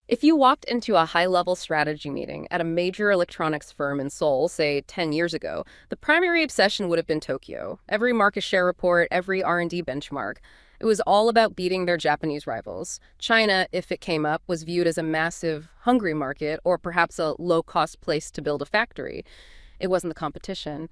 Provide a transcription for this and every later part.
If you walked into a high-level strategy meeting at a major electronics firm in Seoul, say 10 years ago, the primary obsession would have been Tokyo. Every market share report, every R&D benchmark. It was all about beating their Japanese rivals. China, if it came up, was viewed as a massive, hungry market or perhaps a low-cost place to build a factory. It wasn't the competition.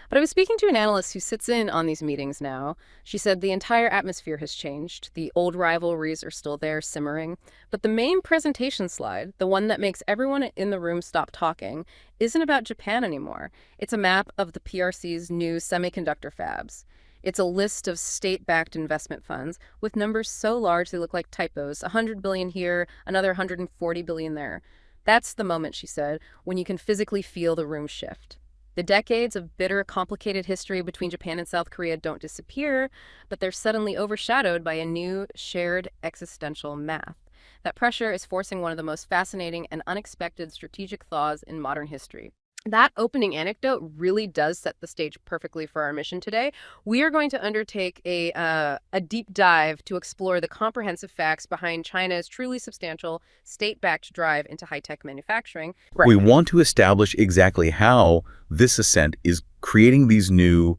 But I was speaking to an analyst who sits in on these meetings now. She said the entire atmosphere has changed. The old rivalries are still there, simmering. But the main presentation slide, the one that makes everyone in the room stop talking, isn't about Japan anymore. It's a map of the PRC's new semiconductor fabs. It's a list of state-backed investment funds with numbers so large they look like typos. 100 billion here, another 140 billion there. That's the moment, she said, when you can physically feel the room shift. The decades of bitter, complicated history between Japan and South Korea don't disappear, but they're suddenly overshadowed by a new, shared existential math. That pressure is forcing one of the most fascinating and unexpected strategic thaws in modern history. That opening anecdote really does set the stage perfectly for our mission today. We are going to undertake a deep dive to explore the comprehensive facts behind China's truly substantial state-backed drive into high-tech manufacturing. We want to establish exactly how this ascent is creating these new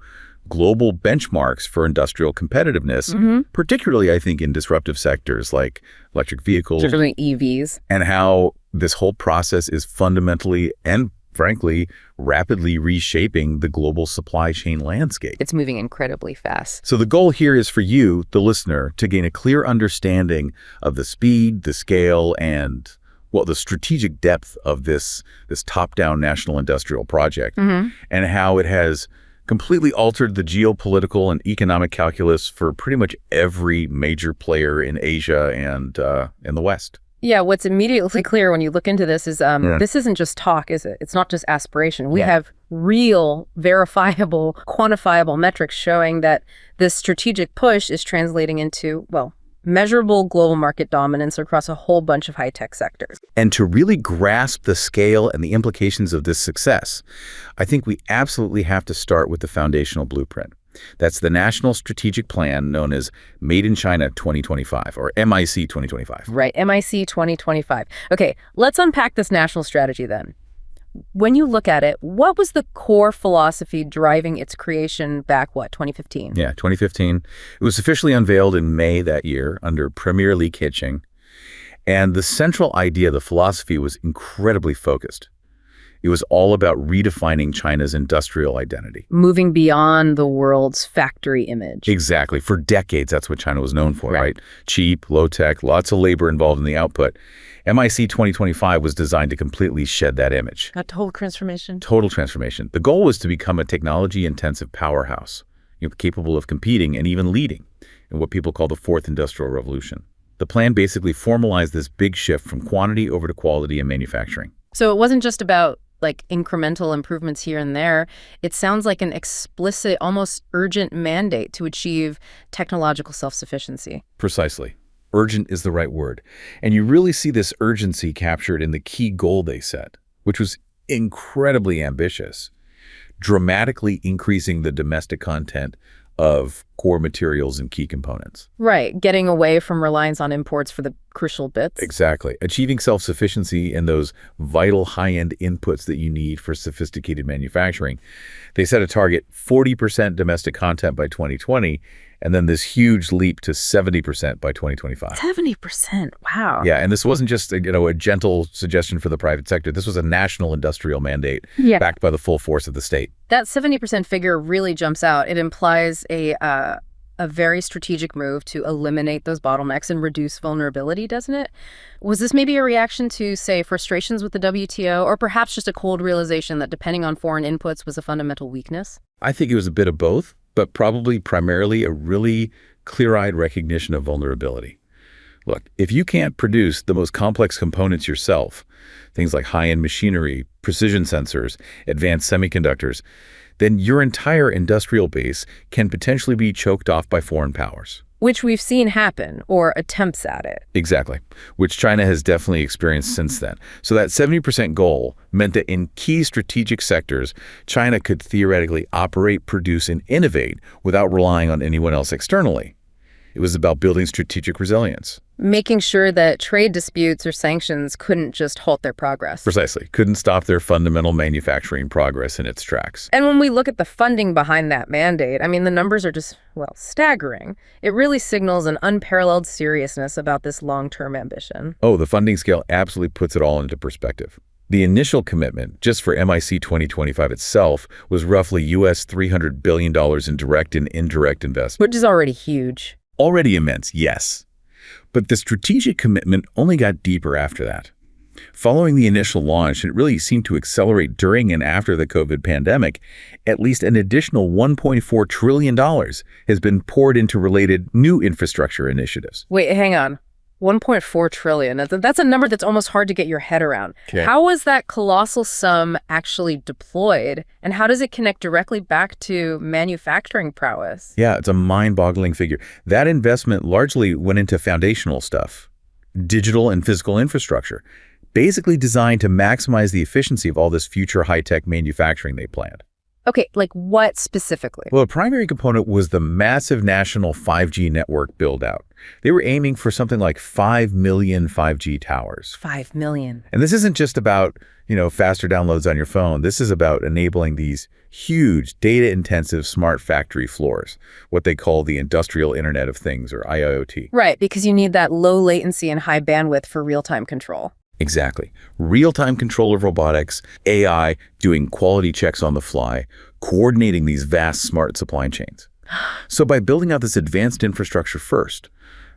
global benchmarks for industrial competitiveness, particularly, I think, in disruptive sectors like electric vehicles, Particularly EVs. and how this whole process is fundamentally and frankly, rapidly reshaping the global supply chain landscape. It's moving incredibly fast. So the goal here is for you, the listener, to gain a clear understanding of the speed, the scale, and, well, the strategic depth of this top-down national industrial project, and how it has completely altered the geopolitical and economic calculus for pretty much every major player in Asia and in the West. Yeah, what's immediately clear when you look into this is this isn't just talk, is it? It's not just aspiration. We have real, verifiable, quantifiable metrics showing that this strategic push is translating into, well, measurable global market dominance across a whole bunch of high-tech sectors. And to really grasp the scale and the implications of this success, I think we absolutely have to start with the foundational blueprint. That's the National Strategic Plan known as Made in China 2025, or MIC 2025. Right, MIC 2025. Okay, let's unpack this national strategy then. When you look at it, what was the core philosophy driving its creation back, 2015? Yeah, 2015. It was officially unveiled in May that year under Premier Li Keqiang. And the central idea, the philosophy, was incredibly focused. It was all about redefining China's industrial identity. Moving beyond the world's factory image. Exactly. For decades, that's what China was known for, right? Cheap, low-tech, lots of labor involved in the output. MIC 2025 was designed to completely shed that image. A total transformation. Total transformation. The goal was to become a technology-intensive powerhouse, capable of competing and even leading in what people call the Fourth Industrial Revolution. The plan basically formalized this big shift from quantity over to quality in manufacturing. So it wasn't just about incremental improvements here and there. It sounds like an explicit, almost urgent mandate to achieve technological self-sufficiency. Precisely. Urgent is the right word. And you really see this urgency captured in the key goal they set, which was incredibly ambitious, dramatically increasing the domestic content of core materials and key components. Right, getting away from reliance on imports for the crucial bits. Exactly. Achieving self-sufficiency in those vital high-end inputs that you need for sophisticated manufacturing. They set a target 40% domestic content by 2020, and then this huge leap to 70% by 2025. 70%, wow. Yeah, and this wasn't just a gentle suggestion for the private sector. This was a national industrial mandate backed by the full force of the state. That 70% figure really jumps out. It implies a very strategic move to eliminate those bottlenecks and reduce vulnerability, doesn't it? Was this maybe a reaction to, say, frustrations with the WTO, or perhaps just a cold realization that depending on foreign inputs was a fundamental weakness? I think it was a bit of both, but probably primarily a really clear-eyed recognition of vulnerability. Look, if you can't produce the most complex components yourself, things like high-end machinery, precision sensors, advanced semiconductors, then your entire industrial base can potentially be choked off by foreign powers. Which we've seen happen, or attempts at it. Exactly, which China has definitely experienced since then. So that 70% goal meant that in key strategic sectors, China could theoretically operate, produce, and innovate without relying on anyone else externally. It was about building strategic resilience. Making sure that trade disputes or sanctions couldn't just halt their progress. Precisely. Couldn't stop their fundamental manufacturing progress in its tracks. And when we look at the funding behind that mandate, I mean, the numbers are just, well, staggering. It really signals an unparalleled seriousness about this long-term ambition. Oh, the funding scale absolutely puts it all into perspective. The initial commitment, just for MIC 2025 itself, was roughly US $300 billion in direct and indirect investment. Which is already huge. Already immense, yes. But the strategic commitment only got deeper after that. Following the initial launch, it really seemed to accelerate during and after the COVID pandemic. At least an additional $1.4 trillion has been poured into related new infrastructure initiatives. Wait, hang on. 1.4 trillion. That's a number that's almost hard to get your head around. Okay. How was that colossal sum actually deployed? And how does it connect directly back to manufacturing prowess? Yeah, it's a mind-boggling figure. That investment largely went into foundational stuff, digital and physical infrastructure, basically designed to maximize the efficiency of all this future high-tech manufacturing they planned. Okay, like what specifically? Well, a primary component was the massive national 5G network build-out. They were aiming for something like 5 million 5G towers. 5 million. And this isn't just about, faster downloads on your phone. This is about enabling these huge data-intensive smart factory floors, what they call the Industrial Internet of Things, or IIoT. Right, because you need that low latency and high bandwidth for real-time control. Exactly. Real-time control of robotics, AI, doing quality checks on the fly, coordinating these vast smart supply chains. So by building out this advanced infrastructure first,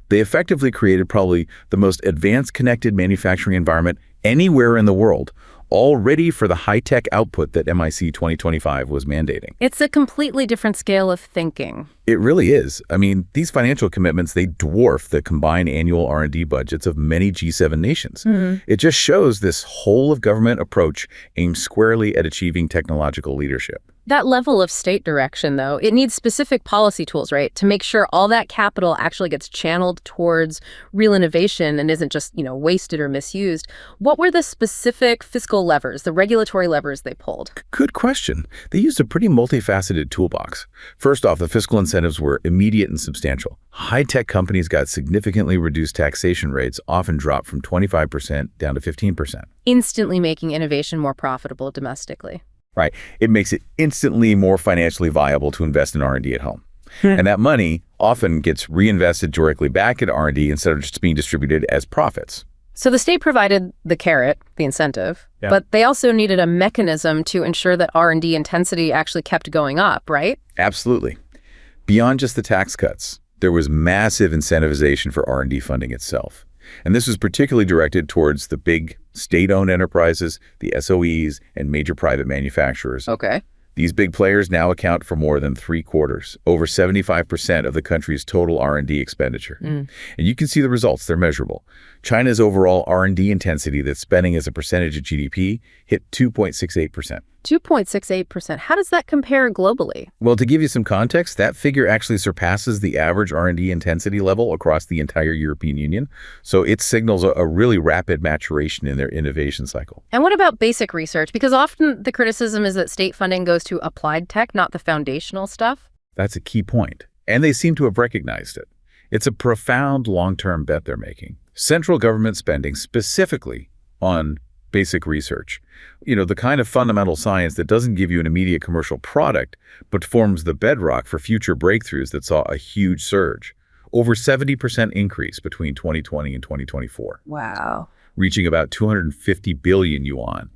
they effectively created probably the most advanced connected manufacturing environment anywhere in the world, all ready for the high-tech output that MIC 2025 was mandating. It's a completely different scale of thinking. It really is. I mean, these financial commitments, they dwarf the combined annual R&D budgets of many G7 nations. It just shows this whole-of-government approach aimed squarely at achieving technological leadership. That level of state direction, though, it needs specific policy tools, right, to make sure all that capital actually gets channeled towards real innovation and isn't just, wasted or misused. What were the specific fiscal levers, the regulatory levers they pulled? Good question. They used a pretty multifaceted toolbox. First off, the fiscal incentives were immediate and substantial. High-tech companies got significantly reduced taxation rates, often dropped from 25% down to 15%. Instantly making innovation more profitable domestically. Right. It makes it instantly more financially viable to invest in R&D at home. And that money often gets reinvested directly back into R&D instead of just being distributed as profits. So the state provided the carrot, the incentive, but they also needed a mechanism to ensure that R&D intensity actually kept going up, right? Absolutely. Beyond just the tax cuts, there was massive incentivization for R&D funding itself. And this was particularly directed towards the big state-owned enterprises, the SOEs, and major private manufacturers. Okay. These big players now account for more than 3/4, over 75% of the country's total R&D expenditure. And you can see the results, they're measurable. China's overall R&D intensity, that's spending as a percentage of GDP, hit 2.68%. 2.68%. How does that compare globally? Well, to give you some context, that figure actually surpasses the average R&D intensity level across the entire European Union. So it signals a really rapid maturation in their innovation cycle. And what about basic research? Because often the criticism is that state funding goes to applied tech, not the foundational stuff. That's a key point. And they seem to have recognized it. It's a profound long-term bet they're making. Central government spending specifically on basic research. The kind of fundamental science that doesn't give you an immediate commercial product, but forms the bedrock for future breakthroughs that saw a huge surge. Over 70% increase between 2020 and 2024. Wow. Reaching about 250 billion yuan.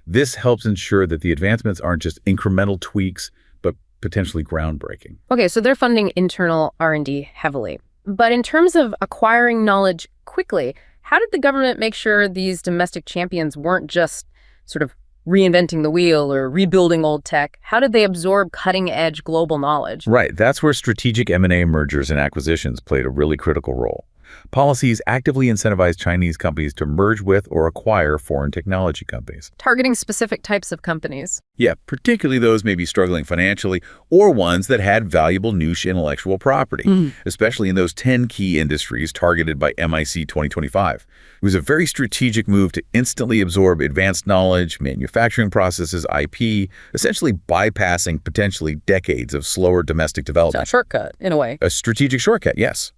This helps ensure that the advancements aren't just incremental tweaks, but potentially groundbreaking. Okay, so they're funding internal R&D heavily. But in terms of acquiring knowledge quickly, how did the government make sure these domestic champions weren't just sort of reinventing the wheel or rebuilding old tech? How did they absorb cutting-edge global knowledge? Right. That's where strategic M&A mergers and acquisitions played a really critical role. Policies actively incentivize Chinese companies to merge with or acquire foreign technology companies. Targeting specific types of companies. Yeah, particularly those maybe struggling financially or ones that had valuable niche intellectual property, especially in those 10 key industries targeted by MIC 2025. It was a very strategic move to instantly absorb advanced knowledge, manufacturing processes, IP, essentially bypassing potentially decades of slower domestic development. It's a shortcut, in a way. A strategic shortcut, yes.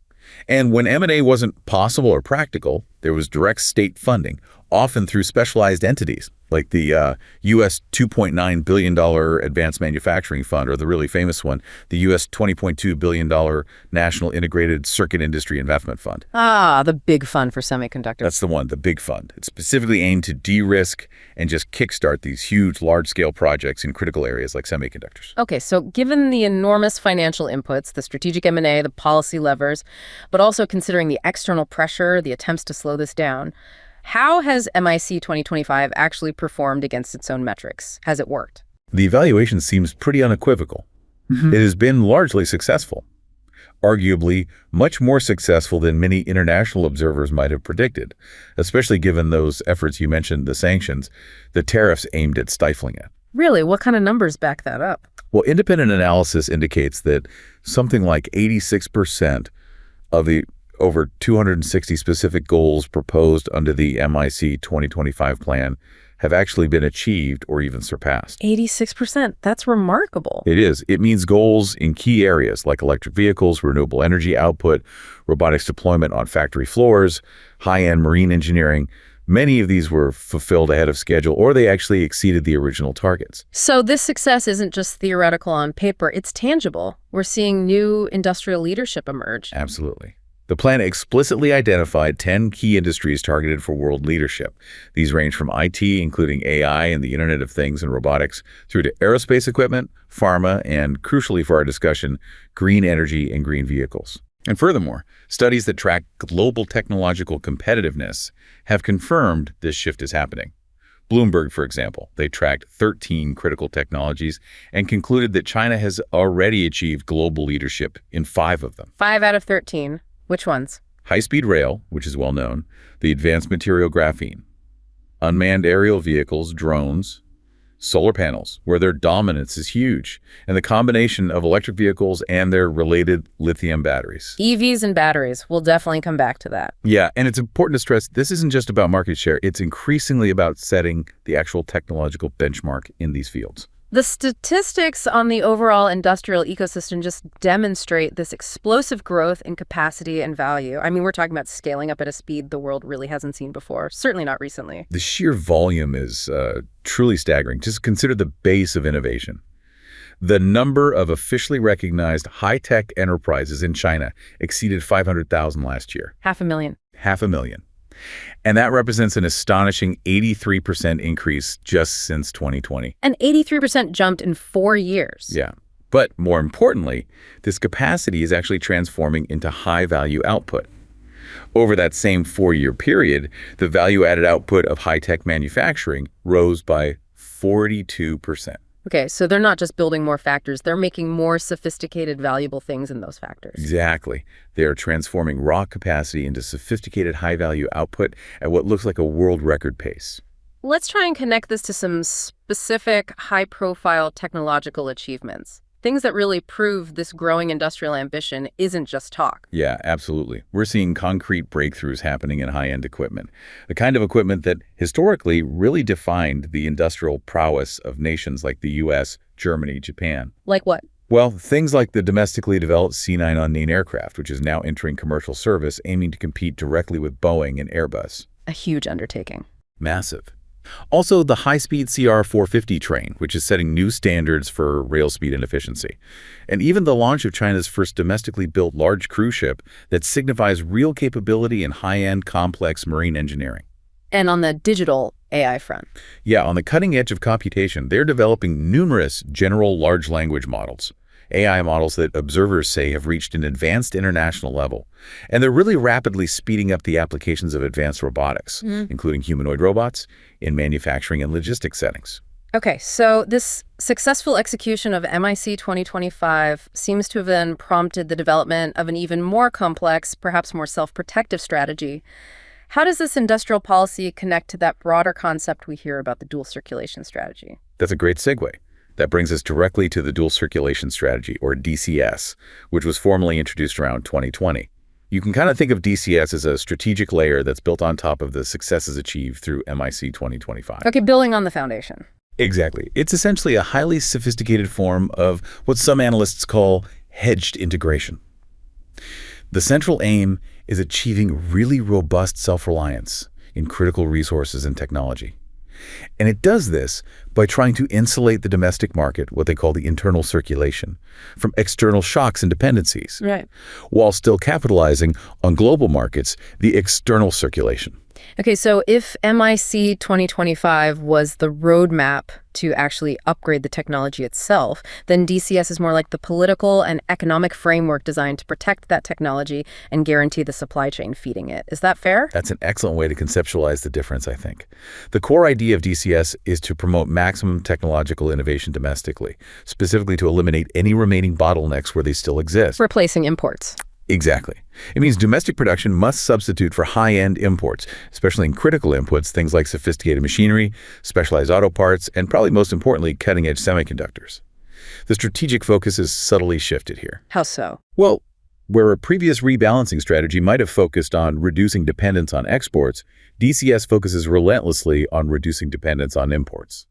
And when M&A wasn't possible or practical, there was direct state funding, often through specialized entities, like the U.S. $2.9 billion Advanced Manufacturing Fund, or the really famous one, the U.S. $20.2 billion National Integrated Circuit Industry Investment Fund. Ah, the big fund for semiconductors. That's the one, the big fund. It's specifically aimed to de-risk and just kickstart these huge, large-scale projects in critical areas like semiconductors. Okay, so given the enormous financial inputs, the strategic M&A, the policy levers, but also considering the external pressure, the attempts to slow this down, how has MIC 2025 actually performed against its own metrics? Has it worked? The evaluation seems pretty unequivocal. It has been largely successful, arguably much more successful than many international observers might have predicted, especially given those efforts you mentioned, the sanctions, the tariffs aimed at stifling it. Really? What kind of numbers back that up? Well, independent analysis indicates that something like 86% of the over 260 specific goals proposed under the MIC 2025 plan have actually been achieved or even surpassed. 86%. That's remarkable. It is. It means goals in key areas like electric vehicles, renewable energy output, robotics deployment on factory floors, high-end marine engineering. Many of these were fulfilled ahead of schedule, or they actually exceeded the original targets. So this success isn't just theoretical on paper, it's tangible. We're seeing new industrial leadership emerge. Absolutely. The plan explicitly identified 10 key industries targeted for world leadership. These range from IT, including AI and the Internet of Things and robotics, through to aerospace equipment, pharma, and, crucially for our discussion, green energy and green vehicles. And furthermore, studies that track global technological competitiveness have confirmed this shift is happening. Bloomberg, for example, they tracked 13 critical technologies and concluded that China has already achieved global leadership in 5 of them. 5 out of 13. Which ones? High-speed rail, which is well known, the advanced material graphene, unmanned aerial vehicles, drones, solar panels, where their dominance is huge, and the combination of electric vehicles and their related lithium batteries. EVs and batteries. We'll definitely come back to that. Yeah, and it's important to stress this isn't just about market share. It's increasingly about setting the actual technological benchmark in these fields. The statistics on the overall industrial ecosystem just demonstrate this explosive growth in capacity and value. I mean, we're talking about scaling up at a speed the world really hasn't seen before, certainly not recently. The sheer volume is truly staggering. Just consider the base of innovation. The number of officially recognized high-tech enterprises in China exceeded 500,000 last year. 500,000. 500,000. And that represents an astonishing 83% increase just since 2020. An 83% jumped in 4 years. Yeah. But more importantly, this capacity is actually transforming into high-value output. Over that same 4-year period, the value-added output of high-tech manufacturing rose by 42%. Okay, so they're not just building more factories, they're making more sophisticated, valuable things in those factories. Exactly. They are transforming raw capacity into sophisticated high-value output at what looks like a world record pace. Let's try and connect this to some specific, high-profile technological achievements. Things that really prove this growing industrial ambition isn't just talk. Yeah, absolutely. We're seeing concrete breakthroughs happening in high-end equipment, the kind of equipment that historically really defined the industrial prowess of nations like the U.S., Germany, Japan. Like what? Well, things like the domestically developed C-9 unmanned aircraft, which is now entering commercial service, aiming to compete directly with Boeing and Airbus. A huge undertaking. Massive. Also, the high-speed CR-450 train, which is setting new standards for rail speed and efficiency. And even the launch of China's first domestically built large cruise ship that signifies real capability in high-end, complex marine engineering. And on the digital AI front. Yeah, on the cutting edge of computation, they're developing numerous general large language models. AI models that observers say have reached an advanced international level. And they're really rapidly speeding up the applications of advanced robotics, including humanoid robots, in manufacturing and logistics settings. Okay, so this successful execution of MIC 2025 seems to have then prompted the development of an even more complex, perhaps more self-protective strategy. How does this industrial policy connect to that broader concept we hear about the dual circulation strategy? That's a great segue. That brings us directly to the dual circulation strategy, or DCS, which was formally introduced around 2020. You can kind of think of DCS as a strategic layer that's built on top of the successes achieved through MIC 2025. Okay, building on the foundation. Exactly. It's essentially a highly sophisticated form of what some analysts call hedged integration. The central aim is achieving really robust self-reliance in critical resources and technology. And it does this by trying to insulate the domestic market, what they call the internal circulation, from external shocks and dependencies, Right. while still capitalizing on global markets, the external circulation. Okay, so if MIC 2025 was the roadmap to actually upgrade the technology itself, then DCS is more like the political and economic framework designed to protect that technology and guarantee the supply chain feeding it. Is that fair? That's an excellent way to conceptualize the difference, I think. The core idea of DCS is to promote maximum technological innovation domestically, specifically to eliminate any remaining bottlenecks where they still exist. Replacing imports. Exactly. It means domestic production must substitute for high-end imports, especially in critical inputs, things like sophisticated machinery, specialized auto parts, and probably most importantly, cutting-edge semiconductors. The strategic focus is subtly shifted here. How so? Well, where a previous rebalancing strategy might have focused on reducing dependence on exports, DCS focuses relentlessly on reducing dependence on imports,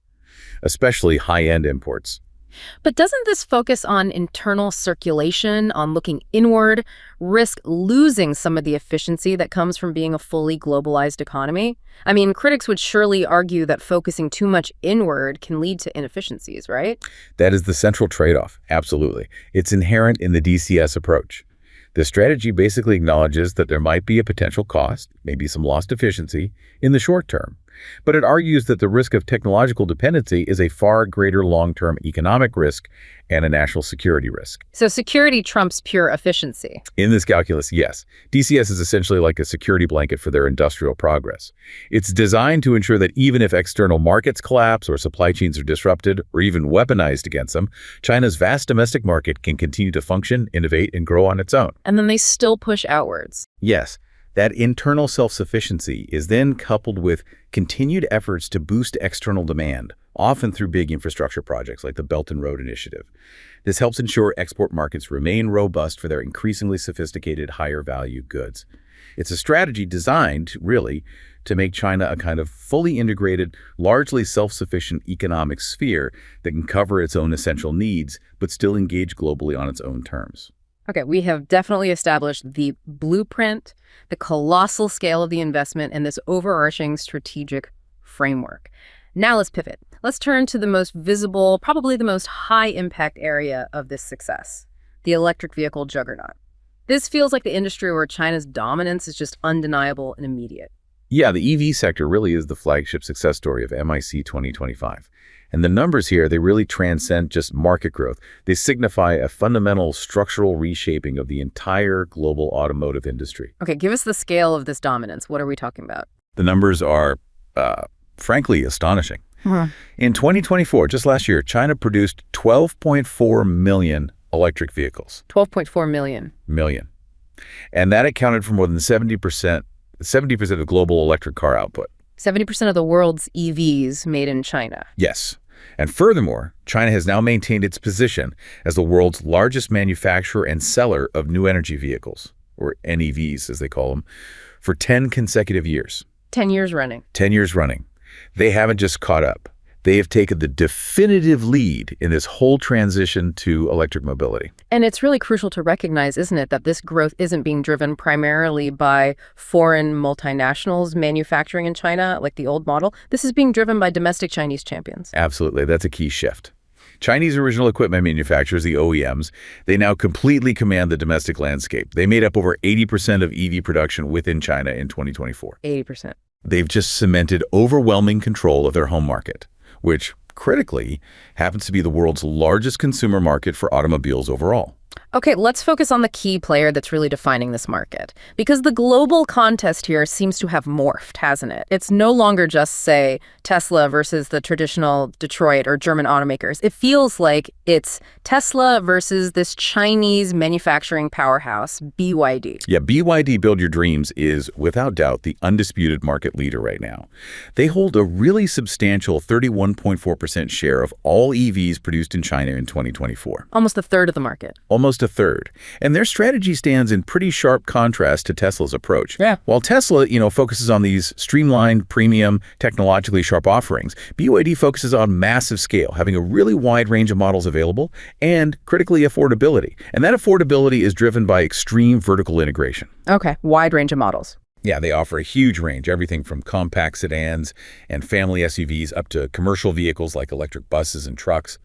especially high-end imports. But doesn't this focus on internal circulation, on looking inward, risk losing some of the efficiency that comes from being a fully globalized economy? I mean, critics would surely argue that focusing too much inward can lead to inefficiencies, right? That is the central trade-off, absolutely. It's inherent in the DCS approach. The strategy basically acknowledges that there might be a potential cost, maybe some lost efficiency, in the short term. But it argues that the risk of technological dependency is a far greater long-term economic risk and a national security risk. So security trumps pure efficiency. In this calculus, yes. DCS is essentially like a security blanket for their industrial progress. It's designed to ensure that even if external markets collapse or supply chains are disrupted or even weaponized against them, China's vast domestic market can continue to function, innovate, and grow on its own. And then they still push outwards. Yes. That internal self-sufficiency is then coupled with continued efforts to boost external demand, often through big infrastructure projects like the Belt and Road Initiative. This helps ensure export markets remain robust for their increasingly sophisticated, higher-value goods. It's a strategy designed, really, to make China a kind of fully integrated, largely self-sufficient economic sphere that can cover its own essential needs, but still engage globally on its own terms. Okay, we have definitely established the blueprint, the colossal scale of the investment, and this overarching strategic framework. Now let's pivot. Let's turn to the most visible, probably the most high-impact area of this success, the electric vehicle juggernaut. This feels like the industry where China's dominance is just undeniable and immediate. Yeah, the EV sector really is the flagship success story of MIC 2025. And the numbers here, they really transcend just market growth. They signify a fundamental structural reshaping of the entire global automotive industry. Okay, give us the scale of this dominance. What are we talking about? The numbers are, frankly, astonishing. In 2024, just last year, China produced 12.4 million electric vehicles. 12.4 million. Million. And that accounted for more than 70% of global electric car output. 70% of the world's EVs made in China. Yes. And furthermore, China has now maintained its position as the world's largest manufacturer and seller of new energy vehicles, or NEVs as they call them, for 10 consecutive years. 10 years running. 10 years running. They haven't just caught up. They have taken the definitive lead in this whole transition to electric mobility. And it's really crucial to recognize, isn't it, that this growth isn't being driven primarily by foreign multinationals manufacturing in China, like the old model. This is being driven by domestic Chinese champions. Absolutely. That's a key shift. Chinese original equipment manufacturers, the OEMs, they now completely command the domestic landscape. They made up over 80% of EV production within China in 2024. 80%. They've just cemented overwhelming control of their home market, which, critically, happens to be the world's largest consumer market for automobiles overall. Okay, let's focus on the key player that's really defining this market. Because the global contest here seems to have morphed, hasn't it? It's no longer just, say, Tesla versus the traditional Detroit or German automakers. It feels like it's Tesla versus this Chinese manufacturing powerhouse, BYD. Yeah, BYD Build Your Dreams is, without doubt, the undisputed market leader right now. They hold a really substantial 31.4% share of all EVs produced in China in 2024. Almost a third of the market. almost a third. And their strategy stands in pretty sharp contrast to Tesla's approach. Yeah. While Tesla, focuses on these streamlined, premium, technologically sharp offerings, BYD focuses on massive scale, having a really wide range of models available, and critically affordability. And that affordability is driven by extreme vertical integration. Okay, wide range of models. Yeah, they offer a huge range, everything from compact sedans and family SUVs up to commercial vehicles like electric buses and trucks.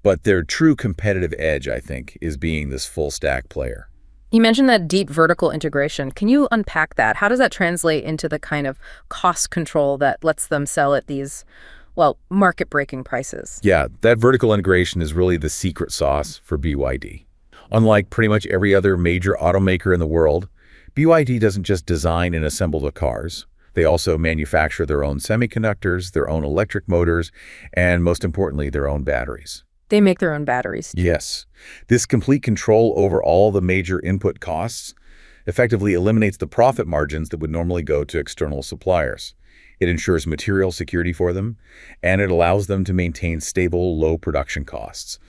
But their true competitive edge, I think, is being this full-stack player. You mentioned that deep vertical integration. Can you unpack that? How does that translate into the kind of cost control that lets them sell at these, well, market-breaking prices? Yeah, that vertical integration is really the secret sauce for BYD. Unlike pretty much every other major automaker in the world, BYD doesn't just design and assemble the cars. They also manufacture their own semiconductors, their own electric motors, and most importantly, their own batteries. They make their own batteries. Yes. This complete control over all the major input costs effectively eliminates the profit margins that would normally go to external suppliers. It ensures material security for them, and it allows them to maintain stable, low production costs,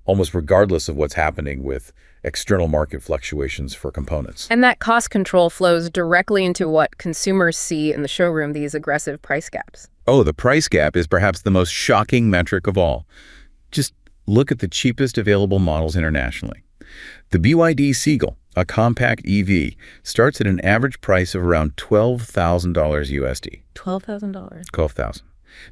almost regardless of what's happening with external market fluctuations for components. And that cost control flows directly into what consumers see in the showroom, these aggressive price gaps. Oh, the price gap is perhaps the most shocking metric of all. Just look at the cheapest available models internationally. The BYD Seagull, a compact EV, starts at an average price of around $12,000 USD. $12,000. $12,000.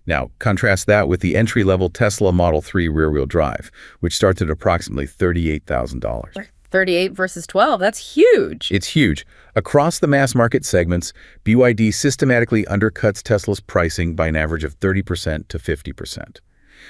Now, contrast that with the entry-level Tesla Model 3 rear-wheel drive, which starts at approximately $38,000. 38 versus 12, that's huge. It's huge. Across the mass market segments, BYD systematically undercuts Tesla's pricing by an average of 30% to 50%.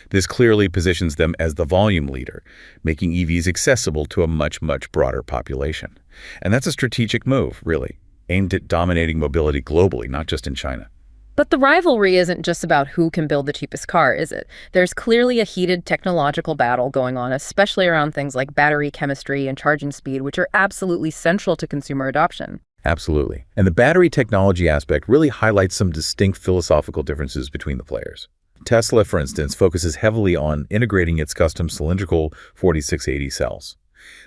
This clearly positions them as the volume leader, making EVs accessible to a much, much broader population. And that's a strategic move, really, aimed at dominating mobility globally, not just in China. But the rivalry isn't just about who can build the cheapest car, is it? There's clearly a heated technological battle going on, especially around things like battery chemistry and charging speed, which are absolutely central to consumer adoption. Absolutely. And the battery technology aspect really highlights some distinct philosophical differences between the players. Tesla, for instance, focuses heavily on integrating its custom cylindrical 4680 cells.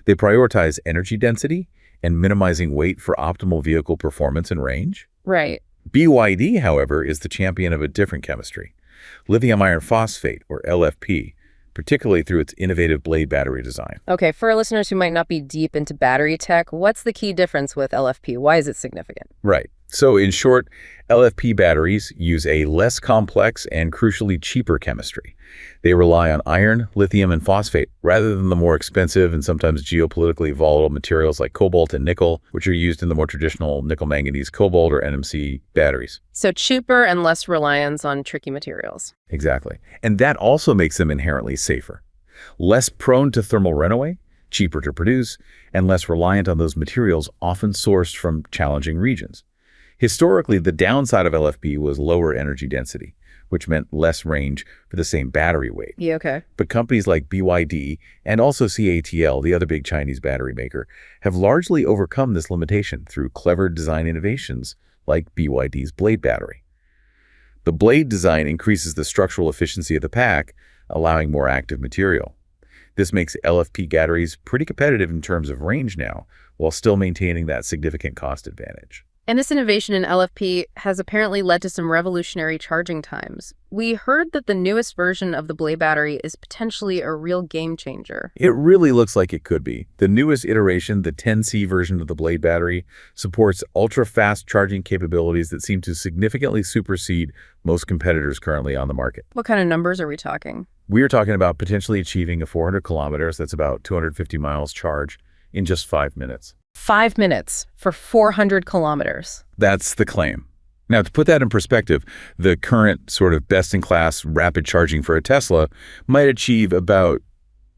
They prioritize energy density and minimizing weight for optimal vehicle performance and range. Right. BYD, however, is the champion of a different chemistry, lithium iron phosphate, or LFP, particularly through its innovative blade battery design. Okay, for our listeners who might not be deep into battery tech, what's the key difference with LFP? Why is it significant? Right. So in short, LFP batteries use a less complex and crucially cheaper chemistry. They rely on iron, lithium, and phosphate rather than the more expensive and sometimes geopolitically volatile materials like cobalt and nickel, which are used in the more traditional nickel manganese cobalt or NMC batteries. So cheaper and less reliance on tricky materials. Exactly. And that also makes them inherently safer. Less prone to thermal runaway, cheaper to produce, and less reliant on those materials often sourced from challenging regions. Historically, the downside of LFP was lower energy density, which meant less range for the same battery weight. Yeah, okay. But companies like BYD and also CATL, the other big Chinese battery maker, have largely overcome this limitation through clever design innovations like BYD's blade battery. The blade design increases the structural efficiency of the pack, allowing more active material. This makes LFP batteries pretty competitive in terms of range now, while still maintaining that significant cost advantage. And this innovation in LFP has apparently led to some revolutionary charging times. We heard that the newest version of the Blade battery is potentially a real game changer. It really looks like it could be. The newest iteration, the 10C version of the Blade battery, supports ultra-fast charging capabilities that seem to significantly supersede most competitors currently on the market. What kind of numbers are we talking? We're talking about potentially achieving a 400 kilometers, that's about 250 miles charge, in just 5 minutes. 5 minutes for 400 kilometers. That's the claim. Now, to put that in perspective, the current sort of best-in-class rapid charging for a Tesla might achieve about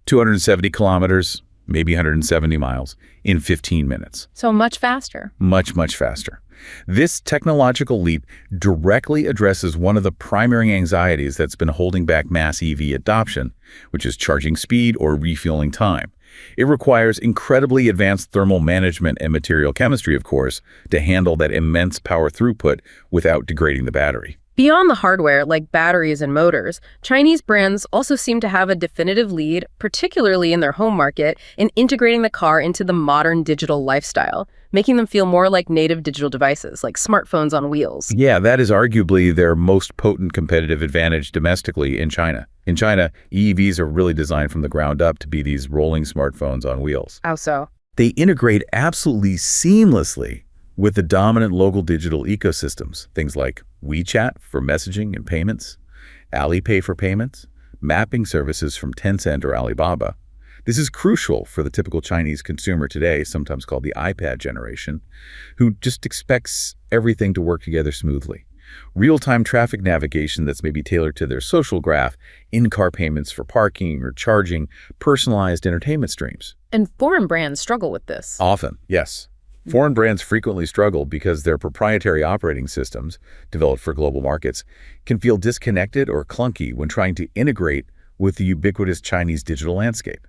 270 kilometers, maybe 170 miles, in 15 minutes. So much faster. Much, much faster. This technological leap directly addresses one of the primary anxieties that's been holding back mass EV adoption, which is charging speed or refueling time. It requires incredibly advanced thermal management and material chemistry, of course, to handle that immense power throughput without degrading the battery. Beyond the hardware, like batteries and motors, Chinese brands also seem to have a definitive lead, particularly in their home market, in integrating the car into the modern digital lifestyle, making them feel more like native digital devices, like smartphones on wheels. Yeah, that is arguably their most potent competitive advantage domestically in China. In China, EVs are really designed from the ground up to be these rolling smartphones on wheels. How so? They integrate absolutely seamlessly with the dominant local digital ecosystems, things like WeChat for messaging and payments, Alipay for payments, mapping services from Tencent or Alibaba. This is crucial for the typical Chinese consumer today, sometimes called the iPad generation, who just expects everything to work together smoothly. Real-time traffic navigation that's maybe tailored to their social graph, in-car payments for parking or charging, personalized entertainment streams. And foreign brands struggle with this. Often, yes. Foreign brands frequently struggle because their proprietary operating systems, developed for global markets, can feel disconnected or clunky when trying to integrate with the ubiquitous Chinese digital landscape.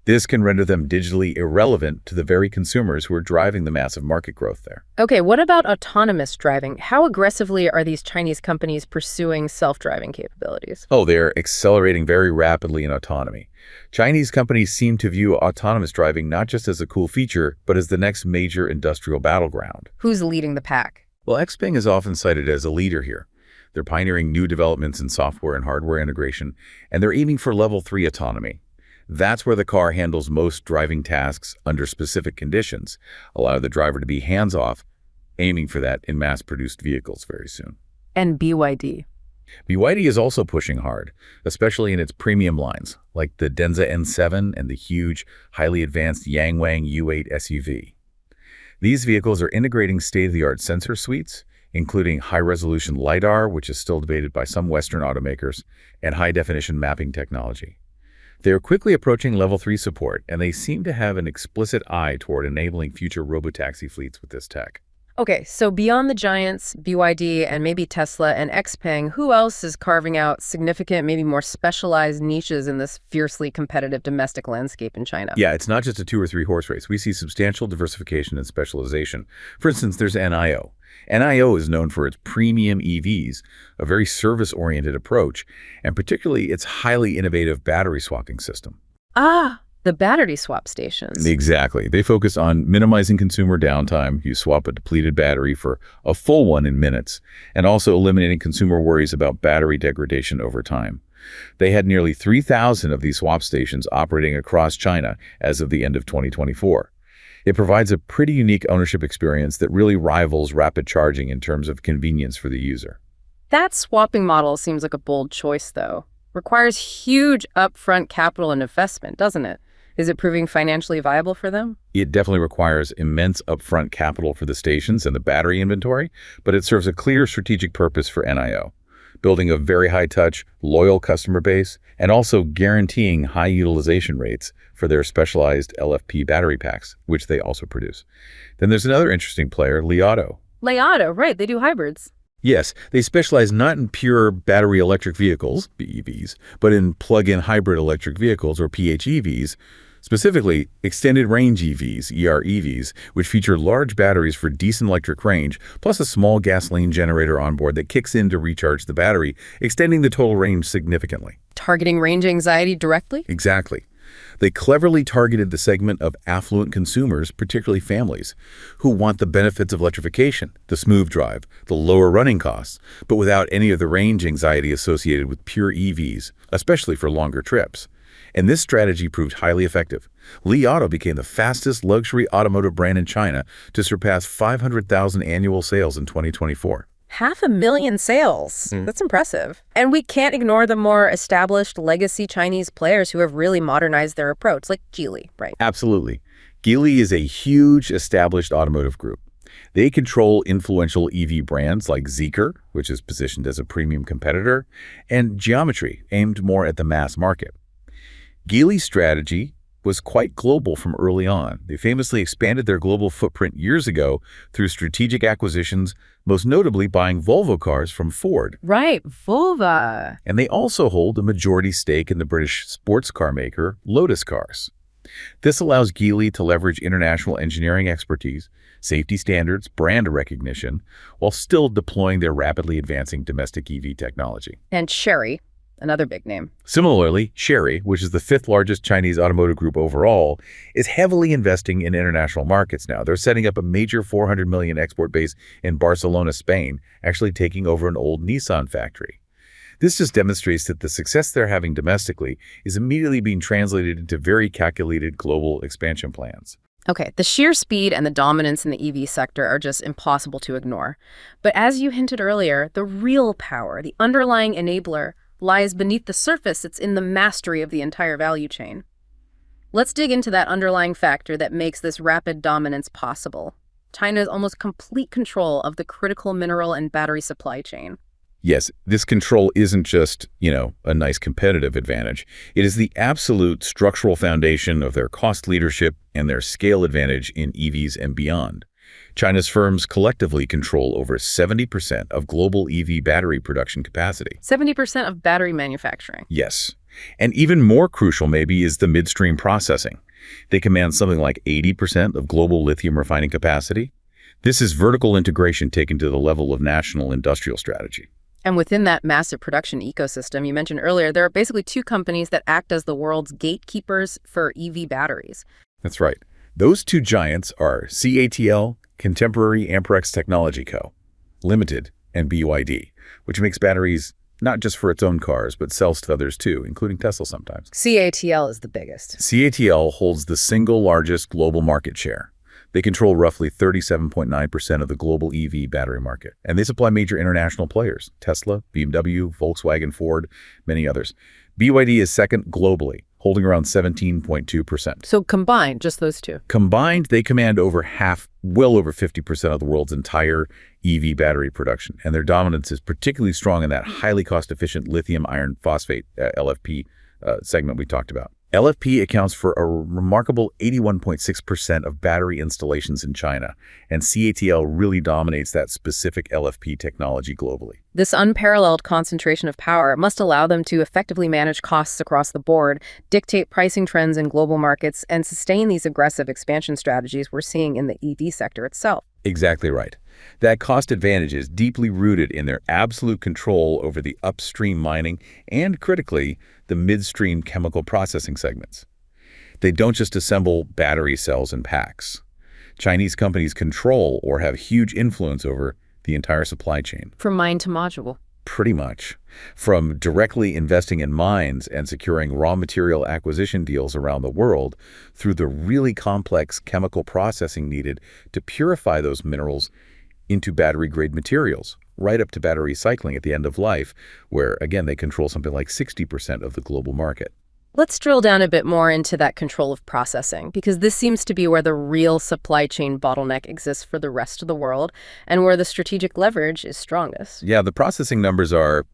This can render them digitally irrelevant to the very consumers who are driving the massive market growth there. Okay, what about autonomous driving? How aggressively are these Chinese companies pursuing self-driving capabilities? Oh, they're accelerating very rapidly in autonomy. Chinese companies seem to view autonomous driving not just as a cool feature, but as the next major industrial battleground. Who's leading the pack? Well, Xpeng is often cited as a leader here. They're pioneering new developments in software and hardware integration, and they're aiming for level 3 autonomy. That's where the car handles most driving tasks under specific conditions, allow the driver to be hands-off, aiming for that in mass-produced vehicles very soon. And BYD. BYD is also pushing hard, especially in its premium lines, like the Denza N7 and the huge, highly advanced Yangwang U8 SUV. These vehicles are integrating state-of-the-art sensor suites, including high-resolution LiDAR, which is still debated by some Western automakers, and high-definition mapping technology. They are quickly approaching level 3 support, and they seem to have an explicit eye toward enabling future robotaxi fleets with this tech. Okay, so beyond the giants, BYD and maybe Tesla and Xpeng, who else is carving out significant, maybe more specialized niches in this fiercely competitive domestic landscape in China? Yeah, it's not just a 2 or 3 horse race. We see substantial diversification and specialization. For instance, there's NIO. NIO is known for its premium EVs, a very service-oriented approach, and particularly its highly innovative battery swapping system. Ah, the battery swap stations. Exactly. They focus on minimizing consumer downtime. You swap a depleted battery for a full one in minutes, and also eliminating consumer worries about battery degradation over time. They had nearly 3,000 of these swap stations operating across China as of the end of 2024. It provides a pretty unique ownership experience that really rivals rapid charging in terms of convenience for the user. That swapping model seems like a bold choice, though. Requires huge upfront capital and investment, doesn't it? Is it proving financially viable for them? It definitely requires immense upfront capital for the stations and the battery inventory, but it serves a clear strategic purpose for NIO, building a very high-touch, loyal customer base, and also guaranteeing high utilization rates for their specialized LFP battery packs, which they also produce. Then there's another interesting player, Li Auto. Li Auto, right, they do hybrids. Yes, they specialize not in pure battery electric vehicles, BEVs, but in plug-in hybrid electric vehicles, or PHEVs, specifically extended range EVs, EREVs, which feature large batteries for decent electric range, plus a small gasoline generator on board that kicks in to recharge the battery, extending the total range significantly. Targeting range anxiety directly? Exactly. They cleverly targeted the segment of affluent consumers, particularly families, who want the benefits of electrification, the smooth drive, the lower running costs, but without any of the range anxiety associated with pure EVs, especially for longer trips. And this strategy proved highly effective. Li Auto became the fastest luxury automotive brand in China to surpass 500,000 annual sales in 2024. 500,000 sales. That's impressive. And we can't ignore the more established legacy Chinese players who have really modernized their approach, like Geely, right? Absolutely. Geely is a huge established automotive group. They control influential EV brands like Zeekr, which is positioned as a premium competitor, and Geometry, aimed more at the mass market. Geely's strategy was quite global from early on. They famously expanded their global footprint years ago through strategic acquisitions, most notably buying Volvo cars from Ford. Right, Volvo. And they also hold a majority stake in the British sports car maker Lotus Cars. This allows Geely to leverage international engineering expertise, safety standards, brand recognition, while still deploying their rapidly advancing domestic EV technology. And Chery, another big name. Similarly, Chery, which is the fifth largest Chinese automotive group overall, is heavily investing in international markets now. They're setting up a major 400 million export base in Barcelona, Spain, actually taking over an old Nissan factory. This just demonstrates that the success they're having domestically is immediately being translated into very calculated global expansion plans. Okay, the sheer speed and the dominance in the EV sector are just impossible to ignore. But as you hinted earlier, the real power, the underlying enabler, lies beneath the surface. It's in the mastery of the entire value chain. Let's dig into that underlying factor that makes this rapid dominance possible. China's almost complete control of the critical mineral and battery supply chain. Yes, this control isn't just, a nice competitive advantage. It is the absolute structural foundation of their cost leadership and their scale advantage in EVs and beyond. China's firms collectively control over 70% of global EV battery production capacity. 70% of battery manufacturing. Yes. And even more crucial maybe is the midstream processing. They command something like 80% of global lithium refining capacity. This is vertical integration taken to the level of national industrial strategy. And within that massive production ecosystem you mentioned earlier, there are basically two companies that act as the world's gatekeepers for EV batteries. That's right. Those two giants are CATL, Contemporary Amperex Technology Co., Limited, and BYD, which makes batteries not just for its own cars, but sells to others too, including Tesla sometimes. CATL is the biggest. CATL holds the single largest global market share. They control roughly 37.9% of the global EV battery market, and they supply major international players, Tesla, BMW, Volkswagen, Ford, many others. BYD is second globally, holding around 17.2%. So combined, just those two. Combined, they command well over 50% of the world's entire EV battery production, and their dominance is particularly strong in that highly cost-efficient lithium iron phosphate, LFP, segment we talked about. LFP accounts for a remarkable 81.6% of battery installations in China, and CATL really dominates that specific LFP technology globally. This unparalleled concentration of power must allow them to effectively manage costs across the board, dictate pricing trends in global markets, and sustain these aggressive expansion strategies we're seeing in the EV sector itself. Exactly right. That cost advantage is deeply rooted in their absolute control over the upstream mining and, critically, the midstream chemical processing segments. They don't just assemble battery cells and packs. Chinese companies control or have huge influence over the entire supply chain. From mine to module. Pretty much. From directly investing in mines and securing raw material acquisition deals around the world, through the really complex chemical processing needed to purify those minerals into battery-grade materials, right up to battery recycling at the end of life, where, again, they control something like 60% of the global market. Let's drill down a bit more into that control of processing, because this seems to be where the real supply chain bottleneck exists for the rest of the world and where the strategic leverage is strongest. Yeah, the processing numbers are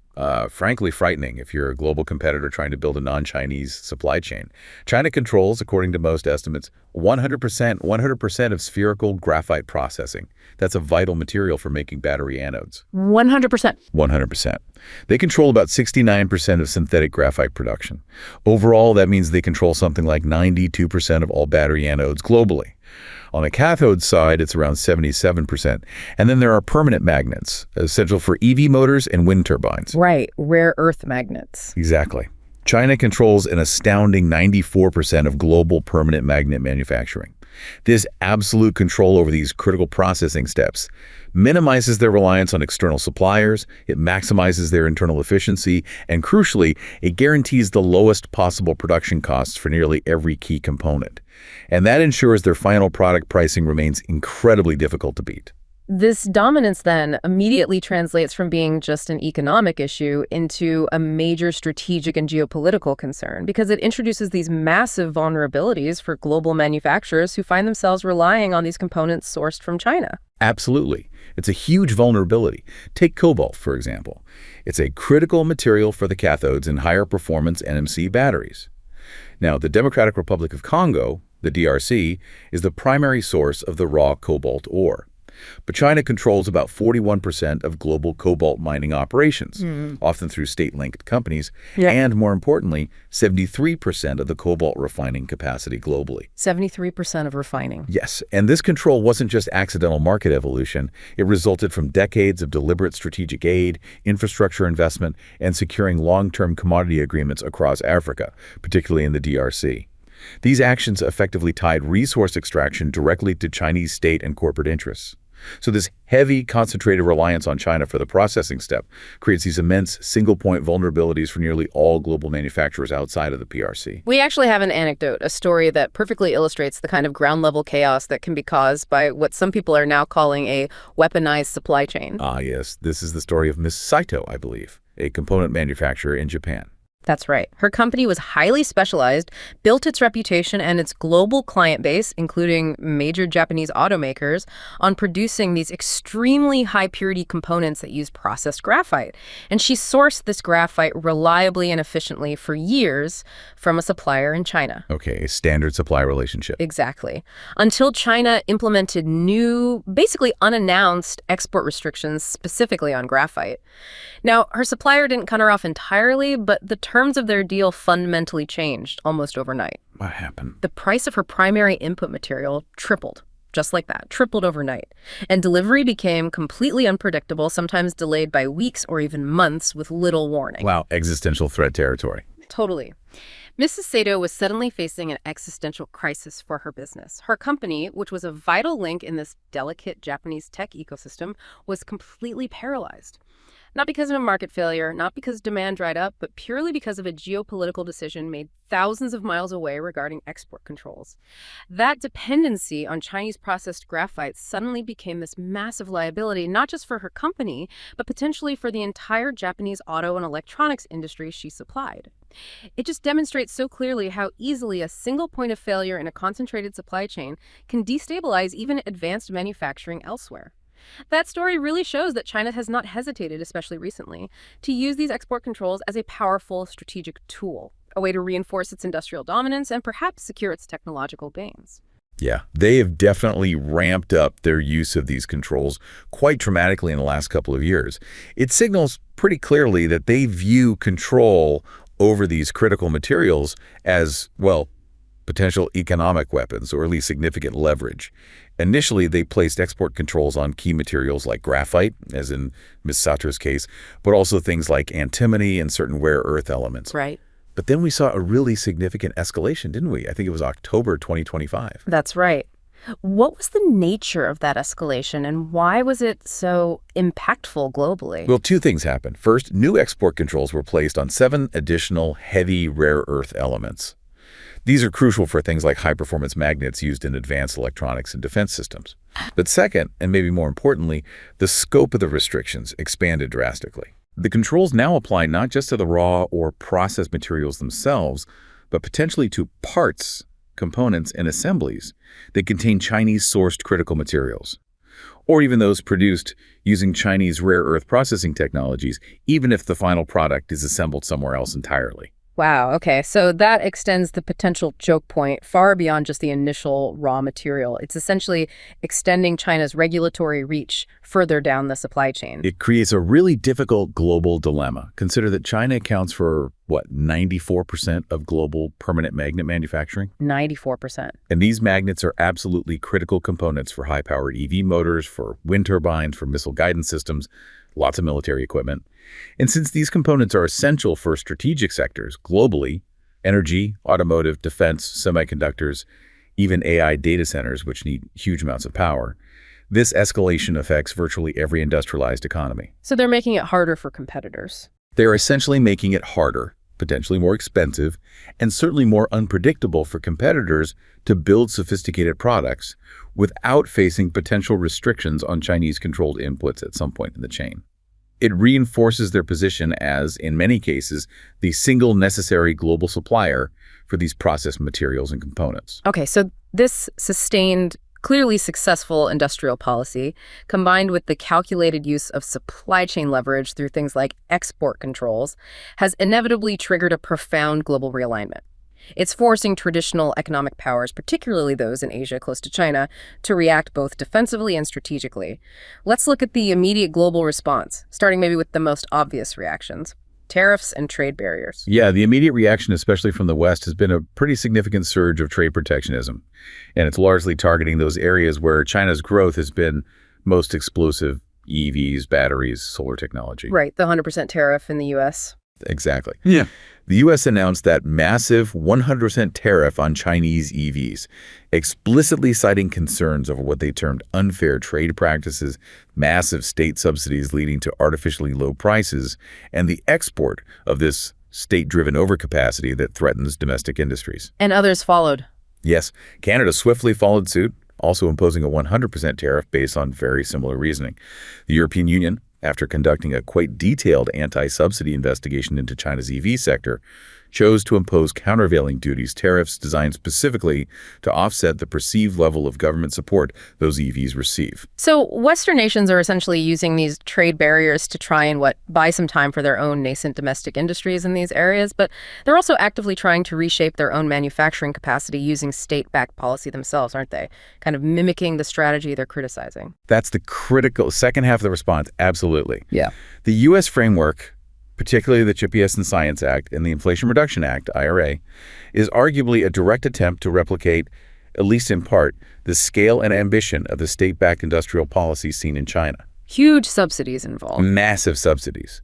frankly frightening if you're a global competitor trying to build a non-Chinese supply chain. China controls, according to most estimates, 100% of spherical graphite processing. That's a vital material for making battery anodes. 100%. 100%. They control about 69% of synthetic graphite production. Overall, that means they control something like 92% of all battery anodes globally. On the cathode side, it's around 77%. And then there are permanent magnets, essential for EV motors and wind turbines. Right, rare earth magnets. Exactly. China controls an astounding 94% of global permanent magnet manufacturing. This absolute control over these critical processing steps minimizes their reliance on external suppliers, it maximizes their internal efficiency, and crucially, it guarantees the lowest possible production costs for nearly every key component. And that ensures their final product pricing remains incredibly difficult to beat. This dominance then immediately translates from being just an economic issue into a major strategic and geopolitical concern, because it introduces these massive vulnerabilities for global manufacturers who find themselves relying on these components sourced from China. Absolutely. It's a huge vulnerability. Take cobalt, for example. It's a critical material for the cathodes in higher performance NMC batteries. Now, the Democratic Republic of Congo, the DRC, is the primary source of the raw cobalt ore. But China controls about 41% of global cobalt mining operations, often through state-linked companies, and more importantly, 73% of the cobalt refining capacity globally. 73% of refining. Yes, and this control wasn't just accidental market evolution. It resulted from decades of deliberate strategic aid, infrastructure investment, and securing long-term commodity agreements across Africa, particularly in the DRC. These actions effectively tied resource extraction directly to Chinese state and corporate interests. So this heavy, concentrated reliance on China for the processing step creates these immense single-point vulnerabilities for nearly all global manufacturers outside of the PRC. We actually have an anecdote, a story that perfectly illustrates the kind of ground-level chaos that can be caused by what some people are now calling a weaponized supply chain. Ah, yes. This is the story of Miss Saito, I believe, a component manufacturer in Japan. That's right. Her company was highly specialized, built its reputation and its global client base, including major Japanese automakers, on producing these extremely high-purity components that use processed graphite. And she sourced this graphite reliably and efficiently for years from a supplier in China. Okay, a standard supply relationship. Exactly. Until China implemented new, basically unannounced export restrictions specifically on graphite. Now, her supplier didn't cut her off entirely, but the terms of their deal fundamentally changed almost overnight. What happened? The price of her primary input material tripled, just like that, tripled overnight. And delivery became completely unpredictable, sometimes delayed by weeks or even months with little warning. Wow, existential threat territory. Totally. Mrs. Sato was suddenly facing an existential crisis for her business. Her company, which was a vital link in this delicate Japanese tech ecosystem, was completely paralyzed. Not because of a market failure, not because demand dried up, but purely because of a geopolitical decision made thousands of miles away regarding export controls. That dependency on Chinese processed graphite suddenly became this massive liability, not just for her company, but potentially for the entire Japanese auto and electronics industry she supplied. It just demonstrates so clearly how easily a single point of failure in a concentrated supply chain can destabilize even advanced manufacturing elsewhere. That story really shows that China has not hesitated, especially recently, to use these export controls as a powerful strategic tool, a way to reinforce its industrial dominance and perhaps secure its technological gains. Yeah, they have definitely ramped up their use of these controls quite dramatically in the last couple of years. It signals pretty clearly that they view control over these critical materials as, well, potential economic weapons, or at least significant leverage. Initially, they placed export controls on key materials like graphite, as in Ms. Sato's case, but also things like antimony and certain rare earth elements. Right. But then we saw a really significant escalation, didn't we? I think it was October 2025. That's right. What was the nature of that escalation, and why was it so impactful globally? Well, two things happened. First, new export controls were placed on 7 additional heavy rare earth elements. These are crucial for things like high-performance magnets used in advanced electronics and defense systems. But second, and maybe more importantly, the scope of the restrictions expanded drastically. The controls now apply not just to the raw or processed materials themselves, but potentially to parts, components, and assemblies that contain Chinese-sourced critical materials, or even those produced using Chinese rare earth processing technologies, even if the final product is assembled somewhere else entirely. Wow, okay, so that extends the potential choke point far beyond just the initial raw material. It's essentially extending China's regulatory reach further down the supply chain. It creates a really difficult global dilemma. Consider that China accounts for, 94% of global permanent magnet manufacturing? 94%. And these magnets are absolutely critical components for high-powered EV motors, for wind turbines, for missile guidance systems, lots of military equipment. And since these components are essential for strategic sectors globally, energy, automotive, defense, semiconductors, even AI data centers, which need huge amounts of power, this escalation affects virtually every industrialized economy. So they're making it harder for competitors. They're essentially making it harder, potentially more expensive, and certainly more unpredictable for competitors to build sophisticated products without facing potential restrictions on Chinese-controlled inputs at some point in the chain. It reinforces their position as, in many cases, the single necessary global supplier for these processed materials and components. Okay, so this sustained, clearly successful industrial policy, combined with the calculated use of supply chain leverage through things like export controls, has inevitably triggered a profound global realignment. It's forcing traditional economic powers, particularly those in Asia close to China, to react both defensively and strategically. Let's look at the immediate global response, starting maybe with the most obvious reactions: tariffs and trade barriers. Yeah, the immediate reaction, especially from the West, has been a pretty significant surge of trade protectionism. And it's largely targeting those areas where China's growth has been most explosive: EVs, batteries, solar technology. Right, the 100% tariff in the U.S. Exactly. Yeah. The U.S. announced that massive 100% tariff on Chinese EVs, explicitly citing concerns over what they termed unfair trade practices, massive state subsidies leading to artificially low prices, and the export of this state-driven overcapacity that threatens domestic industries. And others followed. Yes, Canada swiftly followed suit, also imposing a 100% tariff based on very similar reasoning. The European Union, after conducting a quite detailed anti-subsidy investigation into China's EV sector, chose to impose countervailing duties, tariffs designed specifically to offset the perceived level of government support those EVs receive. So Western nations are essentially using these trade barriers to try and buy some time for their own nascent domestic industries in these areas, but they're also actively trying to reshape their own manufacturing capacity using state-backed policy themselves, aren't they? Kind of mimicking the strategy they're criticizing. That's the critical second half of the response, absolutely. Yeah. The U.S. framework, particularly the CHIPS and Science Act and the Inflation Reduction Act, IRA, is arguably a direct attempt to replicate, at least in part, the scale and ambition of the state-backed industrial policy seen in China. Huge subsidies involved. Massive subsidies.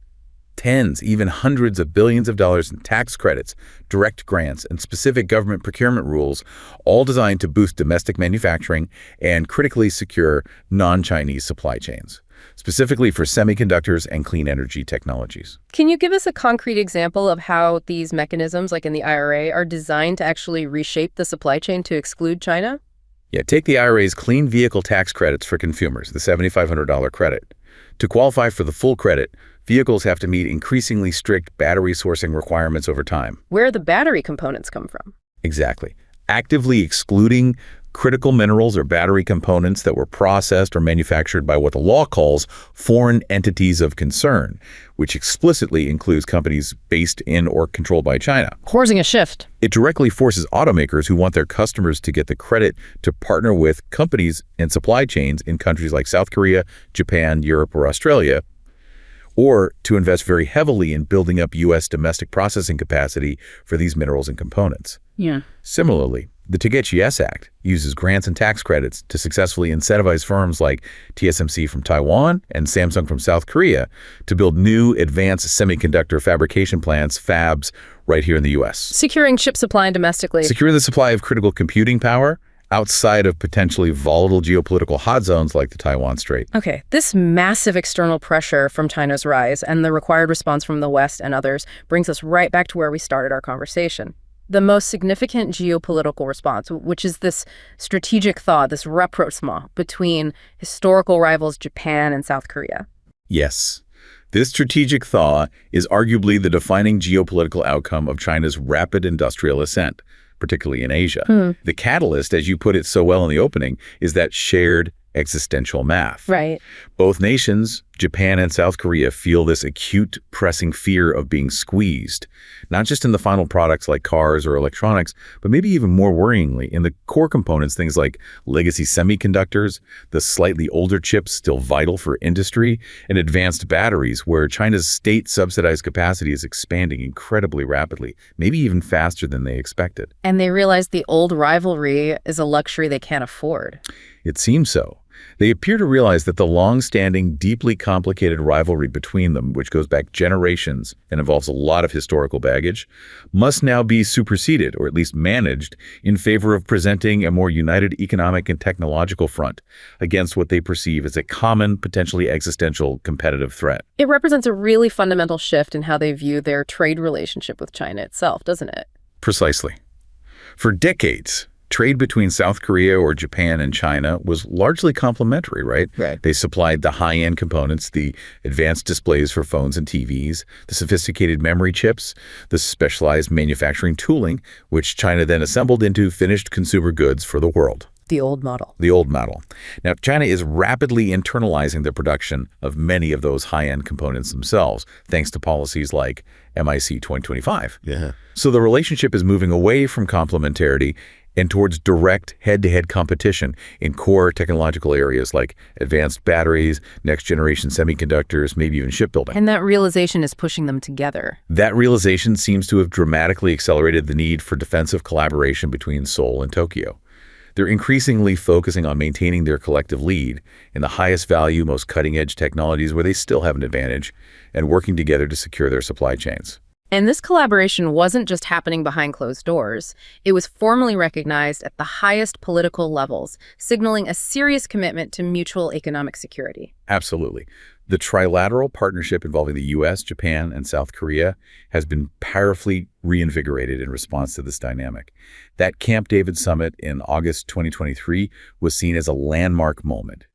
Tens, even hundreds of billions of dollars in tax credits, direct grants, and specific government procurement rules, all designed to boost domestic manufacturing and critically secure non-Chinese supply chains, specifically for semiconductors and clean energy technologies. Can you give us a concrete example of how these mechanisms, like in the IRA, are designed to actually reshape the supply chain to exclude China? Yeah, take the IRA's clean vehicle tax credits for consumers, the $7,500 credit. To qualify for the full credit, vehicles have to meet increasingly strict battery sourcing requirements over time. Where the battery components come from. Exactly. Actively excluding critical minerals or battery components that were processed or manufactured by what the law calls foreign entities of concern, which explicitly includes companies based in or controlled by China. Causing a shift. It directly forces automakers who want their customers to get the credit to partner with companies and supply chains in countries like South Korea, Japan, Europe, or Australia, or to invest very heavily in building up U.S. domestic processing capacity for these minerals and components. Yeah. Similarly, the TGS Act uses grants and tax credits to successfully incentivize firms like TSMC from Taiwan and Samsung from South Korea to build new advanced semiconductor fabrication plants, fabs, right here in the U.S. Securing chip supply domestically. Secure the supply of critical computing power outside of potentially volatile geopolitical hot zones like the Taiwan Strait. Okay, this massive external pressure from China's rise and the required response from the West and others brings us right back to where we started our conversation. The most significant geopolitical response, which is this strategic thaw, this rapprochement between historical rivals Japan and South Korea. Yes. This strategic thaw is arguably the defining geopolitical outcome of China's rapid industrial ascent, particularly in Asia. The catalyst, as you put it so well in the opening, is that shared existential math. Right. Both nations, Japan and South Korea, feel this acute, pressing fear of being squeezed, not just in the final products like cars or electronics, but maybe even more worryingly in the core components, things like legacy semiconductors, the slightly older chips still vital for industry, and advanced batteries, where China's state-subsidized capacity is expanding incredibly rapidly, maybe even faster than they expected. And they realize the old rivalry is a luxury they can't afford. It seems so. They appear to realize that the long-standing, deeply complicated rivalry between them, which goes back generations and involves a lot of historical baggage, must now be superseded, or at least managed, in favor of presenting a more united economic and technological front against what they perceive as a common, potentially existential competitive threat. It represents a really fundamental shift in how they view their trade relationship with China itself, doesn't it? Precisely. For decades, trade between South Korea or Japan and China was largely complementary, right? Right. They supplied the high-end components, the advanced displays for phones and TVs, the sophisticated memory chips, the specialized manufacturing tooling, which China then assembled into finished consumer goods for the world. The old model. The old model. Now, China is rapidly internalizing the production of many of those high-end components themselves, thanks to policies like MIC 2025. Yeah. So the relationship is moving away from complementarity and towards direct head-to-head competition in core technological areas like advanced batteries, next-generation semiconductors, maybe even shipbuilding. And that realization is pushing them together. That realization seems to have dramatically accelerated the need for defensive collaboration between Seoul and Tokyo. They're increasingly focusing on maintaining their collective lead in the highest value, most cutting-edge technologies where they still have an advantage, and working together to secure their supply chains. And this collaboration wasn't just happening behind closed doors. It was formally recognized at the highest political levels, signaling a serious commitment to mutual economic security. Absolutely. The trilateral partnership involving the U.S., Japan, and South Korea has been powerfully reinvigorated in response to this dynamic. That Camp David summit in August 2023 was seen as a landmark moment.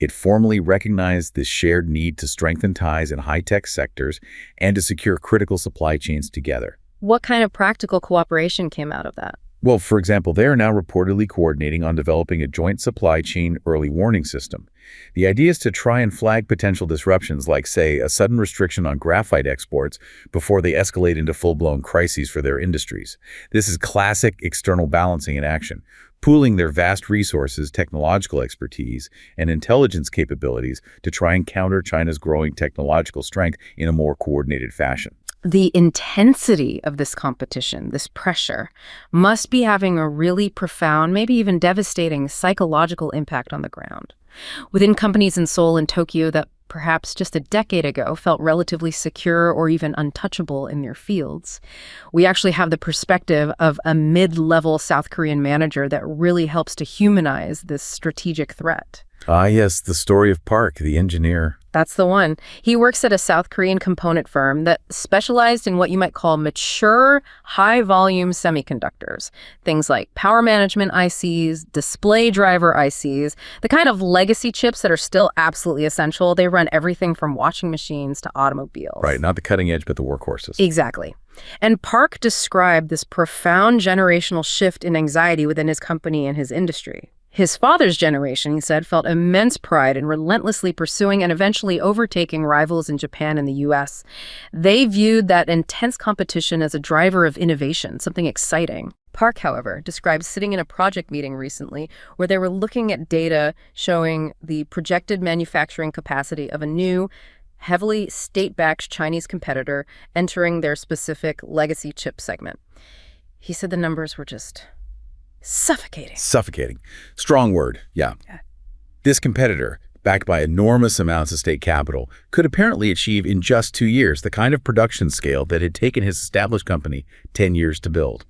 It formally recognized the shared need to strengthen ties in high-tech sectors and to secure critical supply chains together. What kind of practical cooperation came out of that? Well, for example, they are now reportedly coordinating on developing a joint supply chain early warning system. The idea is to try and flag potential disruptions like, say, a sudden restriction on graphite exports before they escalate into full-blown crises for their industries. This is classic external balancing in action, pooling their vast resources, technological expertise, and intelligence capabilities to try and counter China's growing technological strength in a more coordinated fashion. The intensity of this competition, this pressure, must be having a really profound, maybe even devastating psychological impact on the ground. Within companies in Seoul and Tokyo that perhaps just a decade ago felt relatively secure or even untouchable in their fields, we actually have the perspective of a mid-level South Korean manager that really helps to humanize this strategic threat. Ah, yes, the story of Park, the engineer. That's the one. He works at a South Korean component firm that specialized in what you might call mature, high-volume semiconductors. Things like power management ICs, display driver ICs, the kind of legacy chips that are still absolutely essential. They run everything from washing machines to automobiles. Right, not the cutting edge, but the workhorses. Exactly. And Park described this profound generational shift in anxiety within his company and his industry. His father's generation, he said, felt immense pride in relentlessly pursuing and eventually overtaking rivals in Japan and the U.S. They viewed that intense competition as a driver of innovation, something exciting. Park, however, described sitting in a project meeting recently where they were looking at data showing the projected manufacturing capacity of a new, heavily state-backed Chinese competitor entering their specific legacy chip segment. He said the numbers were just suffocating. Suffocating. Strong word, yeah. This competitor, backed by enormous amounts of state capital, could apparently achieve in just 2 years the kind of production scale that had taken his established company 10 years to build.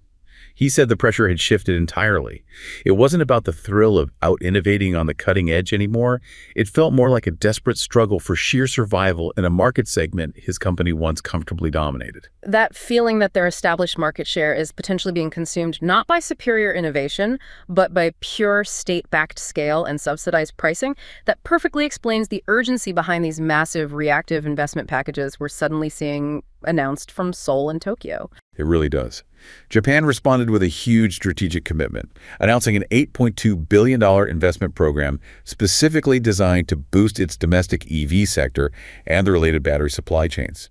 He said the pressure had shifted entirely. It wasn't about the thrill of out-innovating on the cutting edge anymore. It felt more like a desperate struggle for sheer survival in a market segment his company once comfortably dominated. That feeling that their established market share is potentially being consumed not by superior innovation, but by pure state-backed scale and subsidized pricing, that perfectly explains the urgency behind these massive reactive investment packages we're suddenly seeing announced from Seoul and Tokyo. It really does. Japan responded with a huge strategic commitment, announcing an $8.2 billion investment program specifically designed to boost its domestic EV sector and the related battery supply chains.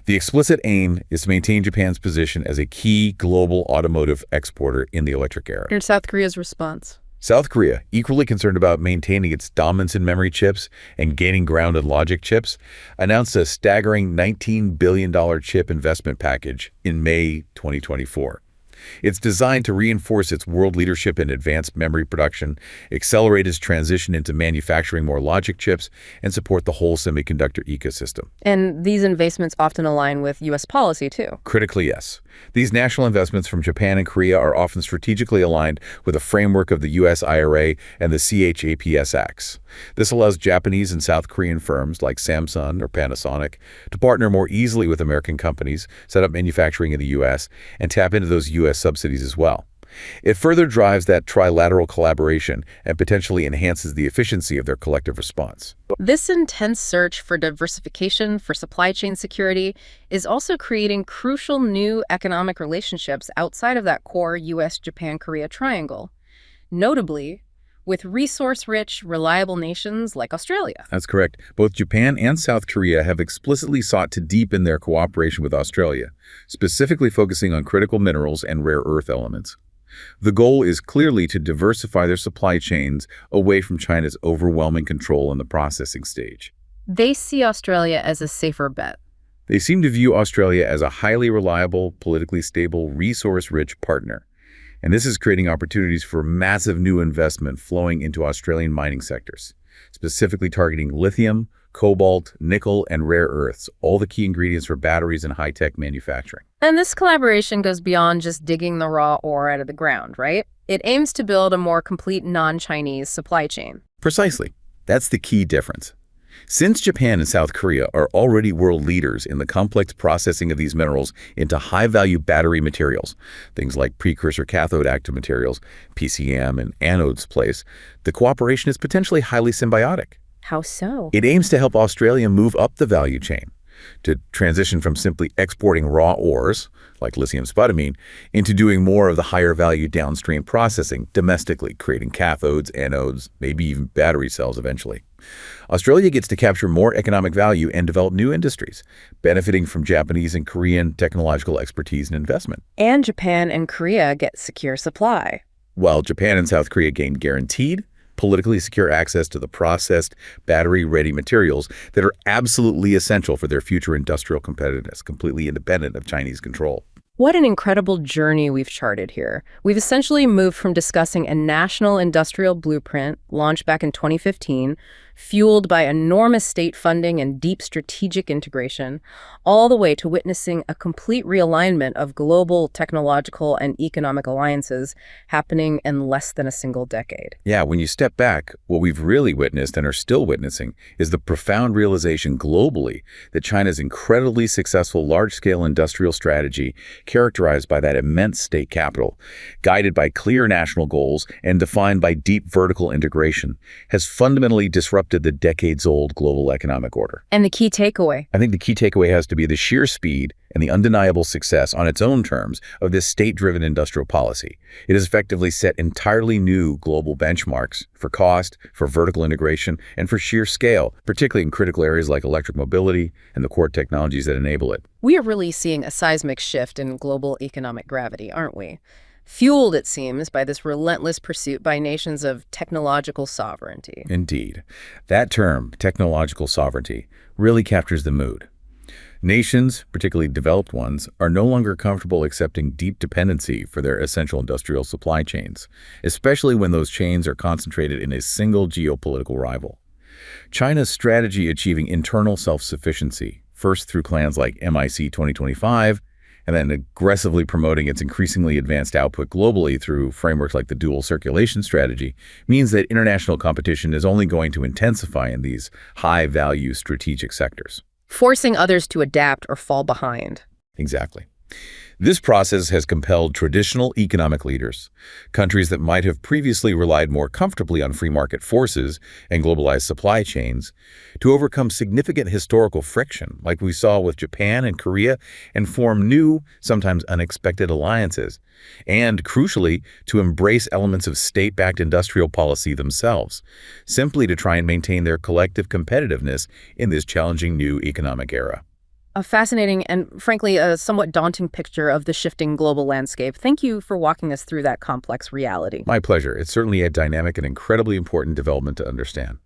The explicit aim is to maintain Japan's position as a key global automotive exporter in the electric era. And South Korea's response? South Korea, equally concerned about maintaining its dominance in memory chips and gaining ground in logic chips, announced a staggering $19 billion chip investment package in May 2024. It's designed to reinforce its world leadership in advanced memory production, accelerate its transition into manufacturing more logic chips, and support the whole semiconductor ecosystem. And these investments often align with U.S. policy, too. Critically, yes. These national investments from Japan and Korea are often strategically aligned with the framework of the U.S. IRA and the CHAPS Acts. This allows Japanese and South Korean firms like Samsung or Panasonic to partner more easily with American companies, set up manufacturing in the U.S., and tap into those U.S. subsidies as well. It further drives that trilateral collaboration and potentially enhances the efficiency of their collective response. This intense search for diversification, for supply chain security, is also creating crucial new economic relationships outside of that core U.S.-Japan-Korea triangle. Notably, with resource-rich, reliable nations like Australia. That's correct. Both Japan and South Korea have explicitly sought to deepen their cooperation with Australia, specifically focusing on critical minerals and rare earth elements. The goal is clearly to diversify their supply chains away from China's overwhelming control in the processing stage. They see Australia as a safer bet. They seem to view Australia as a highly reliable, politically stable, resource-rich partner. And this is creating opportunities for massive new investment flowing into Australian mining sectors, specifically targeting lithium, cobalt, nickel, and rare earths, all the key ingredients for batteries and high-tech manufacturing. And this collaboration goes beyond just digging the raw ore out of the ground, right? It aims to build a more complete non-Chinese supply chain. Precisely. That's the key difference. Since Japan and South Korea are already world leaders in the complex processing of these minerals into high-value battery materials, things like precursor cathode active materials, PCM, and anodes place, the cooperation is potentially highly symbiotic. How so? It aims to help Australia move up the value chain, to transition from simply exporting raw ores, like lithium spodumene, into doing more of the higher value downstream processing domestically, creating cathodes, anodes, maybe even battery cells eventually. Australia gets to capture more economic value and develop new industries, benefiting from Japanese and Korean technological expertise and investment. And Japan and Korea get secure supply. While Japan and South Korea gain guaranteed, politically secure access to the processed, battery-ready materials that are absolutely essential for their future industrial competitiveness, completely independent of Chinese control. What an incredible journey we've charted here. We've essentially moved from discussing a national industrial blueprint launched back in 2015, fueled by enormous state funding and deep strategic integration, all the way to witnessing a complete realignment of global technological and economic alliances happening in less than a single decade. Yeah, when you step back, what we've really witnessed and are still witnessing is the profound realization globally that China's incredibly successful large-scale industrial strategy, characterized by that immense state capital, guided by clear national goals and defined by deep vertical integration, has fundamentally disrupted the decades-old global economic order. And the key takeaway? I think the key takeaway has to be the sheer speed and the undeniable success on its own terms of this state-driven industrial policy. It has effectively set entirely new global benchmarks for cost, for vertical integration, and for sheer scale, particularly in critical areas like electric mobility and the core technologies that enable it. We are really seeing a seismic shift in global economic gravity, aren't we? Fueled, it seems, by this relentless pursuit by nations of technological sovereignty. Indeed. That term, technological sovereignty, really captures the mood. Nations, particularly developed ones, are no longer comfortable accepting deep dependency for their essential industrial supply chains, especially when those chains are concentrated in a single geopolitical rival. China's strategy achieving internal self-sufficiency, first through plans like MIC 2025, and then aggressively promoting its increasingly advanced output globally through frameworks like the dual circulation strategy, means that international competition is only going to intensify in these high-value strategic sectors. Forcing others to adapt or fall behind. Exactly. This process has compelled traditional economic leaders, countries that might have previously relied more comfortably on free market forces and globalized supply chains, to overcome significant historical friction, like we saw with Japan and Korea, and form new, sometimes unexpected alliances, and, crucially, to embrace elements of state-backed industrial policy themselves, simply to try and maintain their collective competitiveness in this challenging new economic era. A fascinating and, frankly, a somewhat daunting picture of the shifting global landscape. Thank you for walking us through that complex reality. My pleasure. It's certainly a dynamic and incredibly important development to understand.